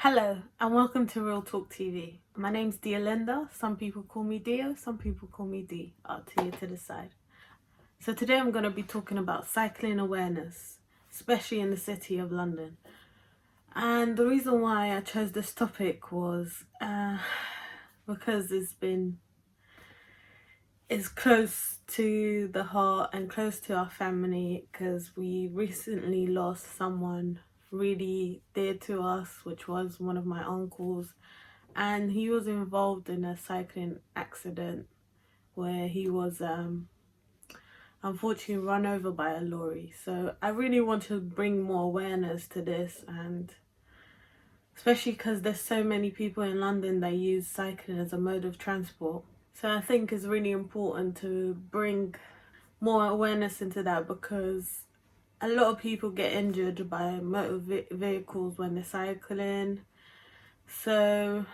Hello and welcome to Real Talk TV. My name's Diolinda. Some people call me Dio, some people call me D. Up to you to decide. So today I'm going to be talking about cycling awareness, especially in the city of London. And the reason why I chose this topic was because it's close to the heart and close to our family, because we recently lost someone really dear to us, which was one of my uncles, and he was involved in a cycling accident where he was unfortunately run over by a lorry. So I really want to bring more awareness to this, and especially because there's so many people in London that use cycling as a mode of transport. So I think it's really important to bring more awareness into that, because a lot of people get injured by motor vehicles when they're cycling. So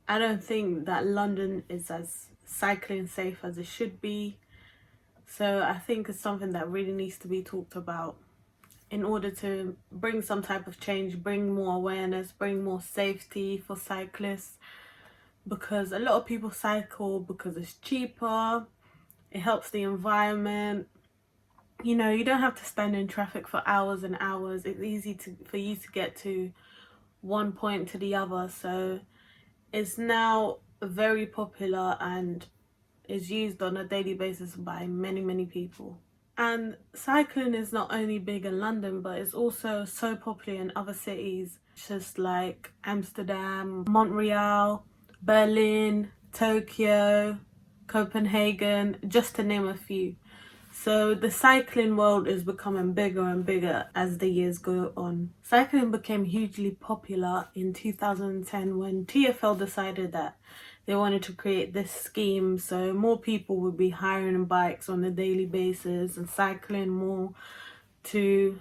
I don't think that London is as cycling safe as it should be. So I think it's something that really needs to be talked about in order to bring some type of change, bring more awareness, bring more safety for cyclists. Because a lot of people cycle because it's cheaper, it helps the environment. You know, you don't have to stand in traffic for hours and hours. It's easy for you to get to one point to the other. So it's now very popular and is used on a daily basis by many people. And cycling is not only big in London, but it's also so popular in other cities, just like Amsterdam, Montreal, Berlin, Tokyo, Copenhagen, just to name a few. So the cycling world is becoming bigger and bigger as the years go on. Cycling became hugely popular in 2010 when TfL decided that they wanted to create this scheme so more people would be hiring bikes on a daily basis and cycling more to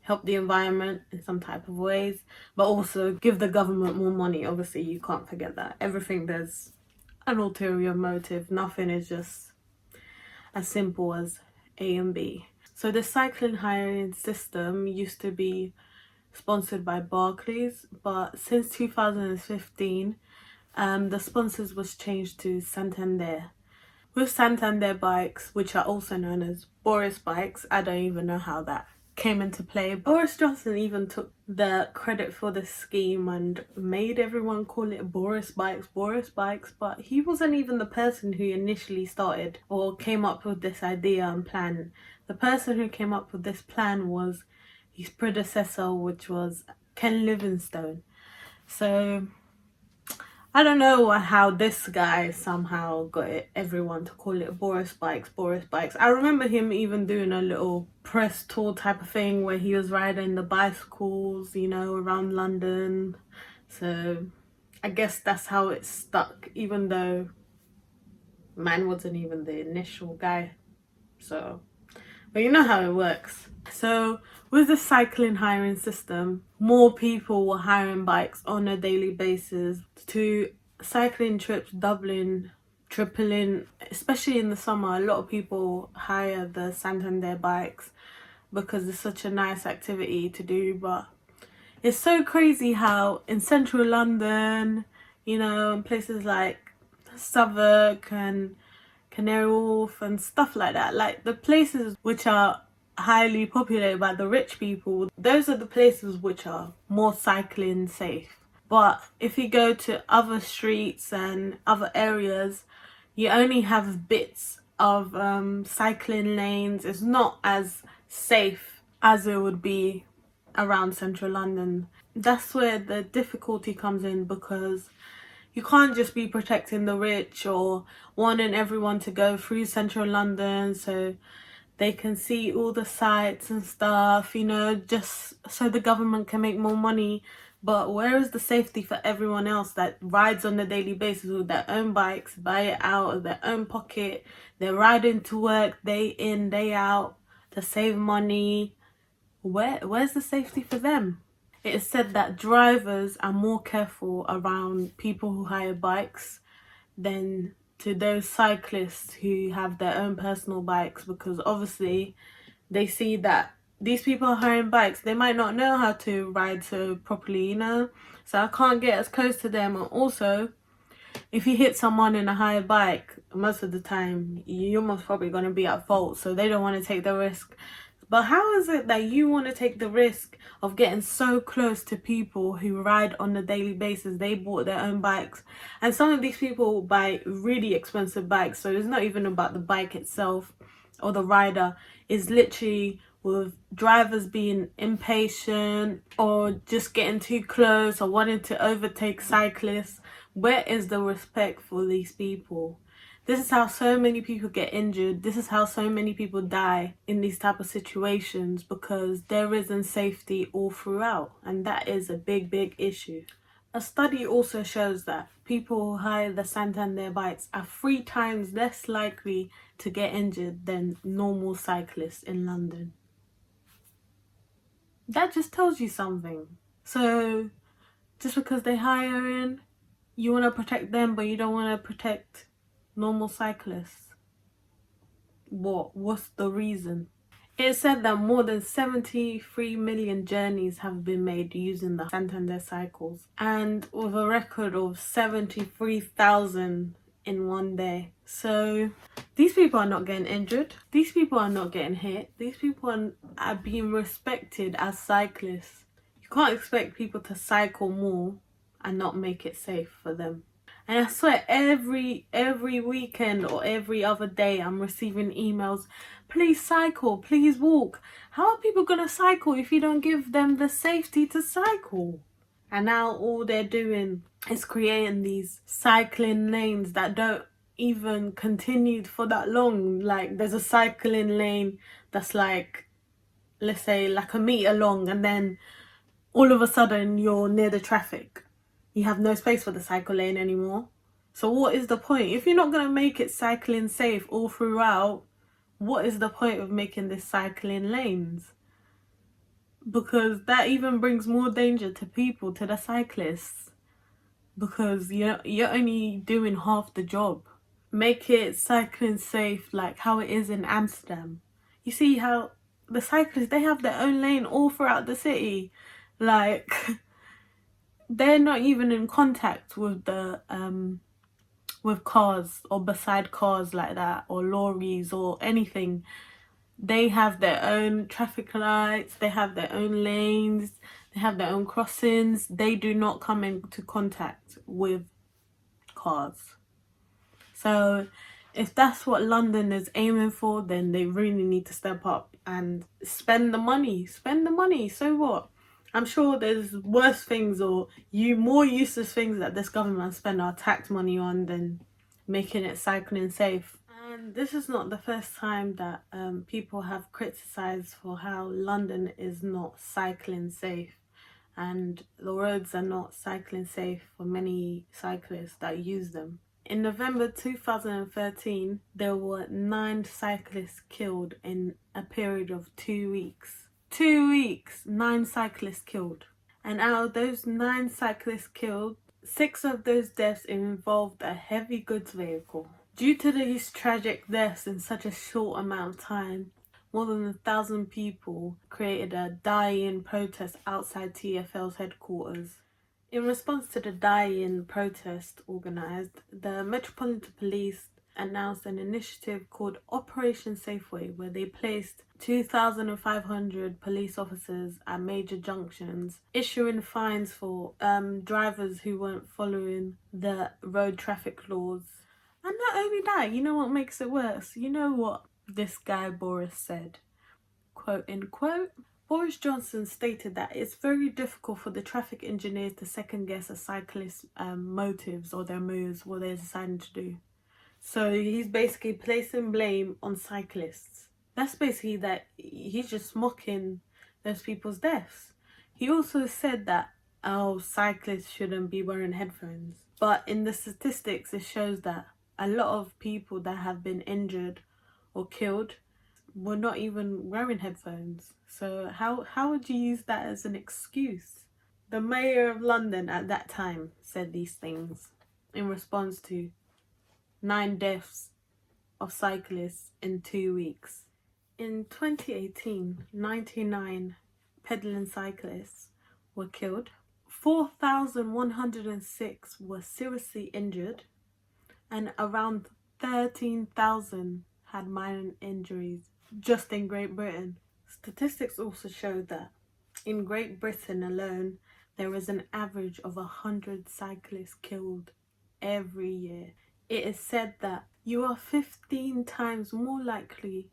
help the environment in some type of ways, but also give the government more money. Obviously, you can't forget that. Everything, there's an ulterior motive. Nothing is just as simple as A and B. So the cycling hiring system used to be sponsored by Barclays, but since 2015, the sponsors was changed to Santander. With Santander bikes, which are also known as Boris bikes, I don't even know how that came into play. Boris Johnson even took the credit for this scheme and made everyone call it Boris bikes, but he wasn't even the person who initially started or came up with this idea and plan. The person who came up with this plan was his predecessor, which was Ken Livingstone. So I don't know how this guy somehow got everyone to call it Boris bikes. I remember him even doing a little press tour type of thing where he was riding the bicycles, around London. So I guess that's how it stuck, even though man wasn't even the initial guy. So, but you know how it works. So with the cycling hiring system, more people were hiring bikes on a daily basis, to cycling trips doubling, tripling, especially in the summer. A lot of people hire the Santander bikes because it's such a nice activity to do. But it's so crazy how in central London, in places like Southwark and Canary Wharf and stuff like that, like the places which are highly populated by the rich people, those are the places which are more cycling safe. But if you go to other streets and other areas, you only have bits of cycling lanes. It's not as safe as it would be around central London. That's where the difficulty comes in, because you can't just be protecting the rich or wanting everyone to go through central London so they can see all the sights and stuff, just so the government can make more money. But where is the safety for everyone else that rides on a daily basis with their own bikes, buy it out of their own pocket? They're riding to work day in, day out to save money. Where's the safety for them? It is said that drivers are more careful around people who hire bikes than to those cyclists who have their own personal bikes, because obviously they see that these people are hiring bikes. They might not know how to ride so properly, you know? So I can't get as close to them. And also, if you hit someone in a higher bike, most of the time, you're most probably going to be at fault. So they don't want to take the risk. But how is it that you want to take the risk of getting so close to people who ride on a daily basis? They bought their own bikes. And some of these people buy really expensive bikes. So it's not even about the bike itself or the rider. It's literally with drivers being impatient or just getting too close or wanting to overtake cyclists. Where is the respect for these people? This is how so many people get injured. This is how so many people die in these type of situations, because there isn't safety all throughout, and that is a big issue. A study also shows that people who hire the Santander bikes are 3 times less likely to get injured than normal cyclists in London. That just tells you something. So just because they hire in, you want to protect them, but you don't want to protect normal cyclists. What's the reason? It said that more than 73 million journeys have been made using the Santander cycles, and with a record of 73,000 in one day. So these people are not getting injured, these people are not getting hit, these people are being respected as cyclists. You can't expect people to cycle more and not make it safe for them. And I swear every weekend or every other day I'm receiving emails, please cycle, please walk. How are people gonna cycle if you don't give them the safety to cycle? And now all they're doing is creating these cycling lanes that don't even continue for that long. Like, there's a cycling lane that's like, let's say like a meter long, and then all of a sudden you're near the traffic. You have no space for the cycle lane anymore. So what is the point? If you're not going to make it cycling safe all throughout, what is the point of making this cycling lanes? Because that even brings more danger to people, to the cyclists, because you're only doing half the job. Make it cycling safe like how it is in Amsterdam. You see how the cyclists, they have their own lane all throughout the city. Like, they're not even in contact with the with cars or beside cars like that, or lorries or anything. They have their own traffic lights, they have their own lanes, they have their own crossings. They do not come into contact with cars. So if that's what London is aiming for, then they really need to step up and spend the money. So what? I'm sure there's worse things or more useless things that this government spend our tax money on than making it cycling safe. And this is not the first time that people have criticised for how London is not cycling safe, and the roads are not cycling safe for many cyclists that use them. In November 2013, there were 9 cyclists killed in a period of 2 weeks. 2 weeks, 9 cyclists killed. And out of those 9 cyclists killed, 6 of those deaths involved a heavy goods vehicle. Due to these tragic deaths in such a short amount of time, more than 1,000 people created a die-in protest outside TfL's headquarters. In response to the die-in protest organised, the Metropolitan Police announced an initiative called Operation Safeway, where they placed 2,500 police officers at major junctions, issuing fines for drivers who weren't following the road traffic laws. And not only that, you know what makes it worse? You know what this guy Boris said? Quote unquote. Boris Johnson stated that it's very difficult for the traffic engineers to second guess a cyclist's motives or their moves, what they're deciding to do. So he's basically placing blame on cyclists. That's basically that he's just mocking those people's deaths. He also said that, cyclists shouldn't be wearing headphones. But in the statistics, it shows that a lot of people that have been injured or killed were not even wearing headphones. So how would you use that as an excuse? The mayor of London at that time said these things in response to 9 deaths of cyclists in 2 weeks. In 2018, 99 pedaling cyclists were killed, 4,106 were seriously injured, and around 13,000 had minor injuries just in Great Britain. Statistics also show that in Great Britain alone, there is an average of 100 cyclists killed every year. It is said that you are 15 times more likely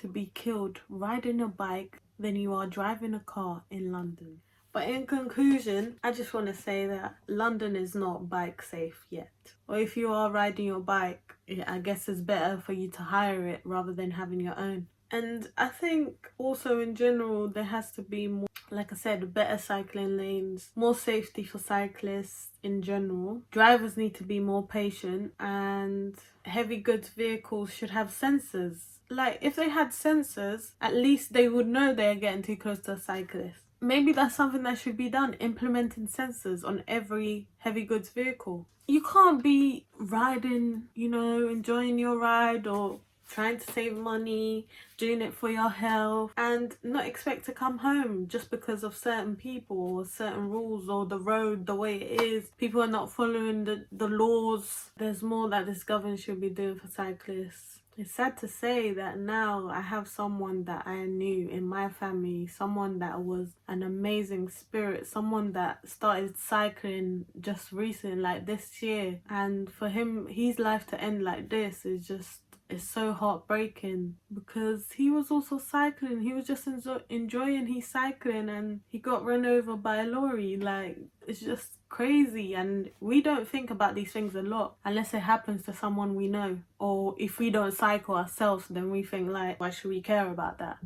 to be killed riding a bike than you are driving a car in London. But in conclusion, I just want to say that London is not bike safe yet. Or if you are riding your bike, I guess it's better for you to hire it rather than having your own. And I think also in general, there has to be more, like I said, better cycling lanes, more safety for cyclists in general. Drivers need to be more patient, and heavy goods vehicles should have sensors. Like, if they had sensors, at least they would know they're getting too close to a cyclist. Maybe that's something that should be done, implementing sensors on every heavy goods vehicle. You can't be riding, enjoying your ride or trying to save money, doing it for your health, and not expect to come home just because of certain people or certain rules or the road the way it is. People are not following the laws. There's more that this government should be doing for cyclists. It's sad to say that now I have someone that I knew in my family, someone that was an amazing spirit, someone that started cycling just recently, like this year, and for his life to end like this is just, it's so heartbreaking, because he was also cycling. He was just enjoying his cycling and he got run over by a lorry. Like, it's just crazy, and we don't think about these things a lot unless it happens to someone we know, or if we don't cycle ourselves, then we think like, why should we care about that?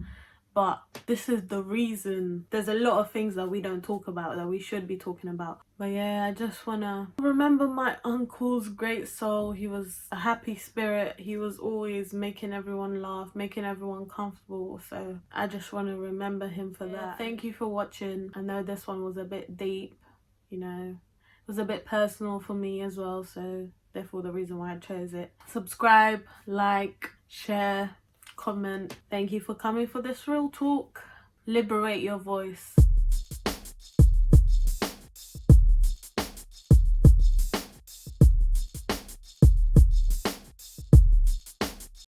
But this is the reason. There's a lot of things that we don't talk about that we should be talking about. But yeah, I just wanna remember my uncle's great soul. He was a happy spirit. He was always making everyone laugh, making everyone comfortable. So I just want to remember him for that. Thank you for watching. I know this one was a bit deep, it was a bit personal for me as well. So therefore the reason why I chose it. Subscribe, like, share, comment. Thank you for coming for this real talk. Liberate your voice.